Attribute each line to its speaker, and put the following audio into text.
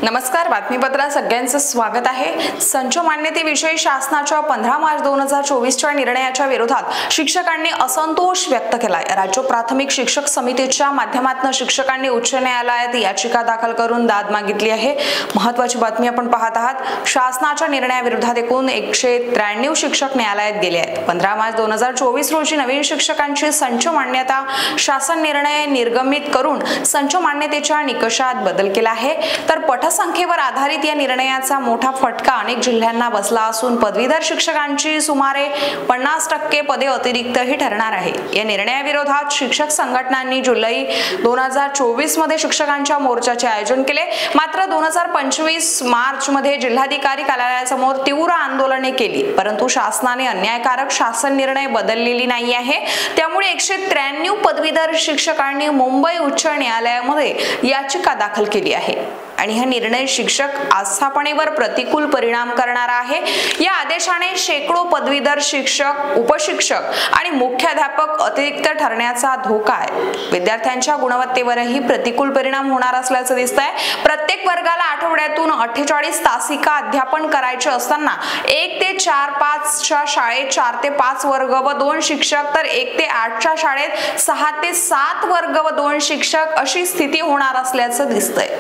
Speaker 1: नमस्कार, बातमीपत्रात सगळ्यांचं स्वागत आहे। संच मान्यतेविषयी शासनाच्या 15 मार्च 2024च्या निर्णयाच्या विरोधात शिक्षकांनी असंतोष व्यक्त केलाय। राज्य प्राथमिक शिक्षक समितीच्या माध्यमातून शिक्षकांनी उच्च न्यायालयात याचिका दाखल करून दाद मागितली आहे। महत्त्वाची बातमी आपण पाहत आहात। शासनाच्या निर्णयाविरोधात एकूण 193 शिक्षक न्यायालयात गेले आहेत। 15 मार्च 2024 रोजी नवीन शिक्षकांची संच मान्यता शासन निर्णय निर्गमित करून संच मान्यतेच्या निकषात बदल केला आहे। तर पटसंख्येवर आधारित या निर्णयाचा मोठा फटका अनेक जिल्ह्यांना बसला असून पदवीधर शिक्षकांची सुमारे 50% पदे अतिरिक्तही ठरणार आहे। या निर्णयाविरोधात शिक्षक संघटनांनी जुलै 2024 मध्ये शिक्षकांच्या मोर्चाचे आयोजन केले। मात्र 2025 मार्च मध्ये जिल्हाधिकारी कार्यालयासमोर तीव्र आंदोलने केली, परंतु शासनाने अन्यायकारक शासन निर्णय बदललेली नाही आहे। त्यामुळे 193 पदवीधर शिक्षकांनी मुंबई उच्च न्यायालयामध्ये याचिका दाखल केली आहे आणि हा निर्णय शिक्षक आस्थापनेवर प्रतिकूल परिणाम करणारा आहे। या आदेशाने शेकडो पदवीधर शिक्षक, उपशिक्षक आणि मुख्याध्यापक अतिरिक्त ठरण्याचा धोका आहे। विद्यार्थ्यांच्या गुणवत्तेवरही प्रतिकूल परिणाम होणार असल्याचं दिसतंय। प्रत्येक वर्गाला आठवड्यातून 48 तासिका अध्यापन करायचे असताना 1 ते 4-5 च्या शाळेत 4 ते 5 वर्ग व 2 शिक्षक, तर 1 ते 8 च्या शाळेत 6 ते 7 वर्ग व 2 शिक्षक अशी स्थिती होणार असल्याचं दिसतंय।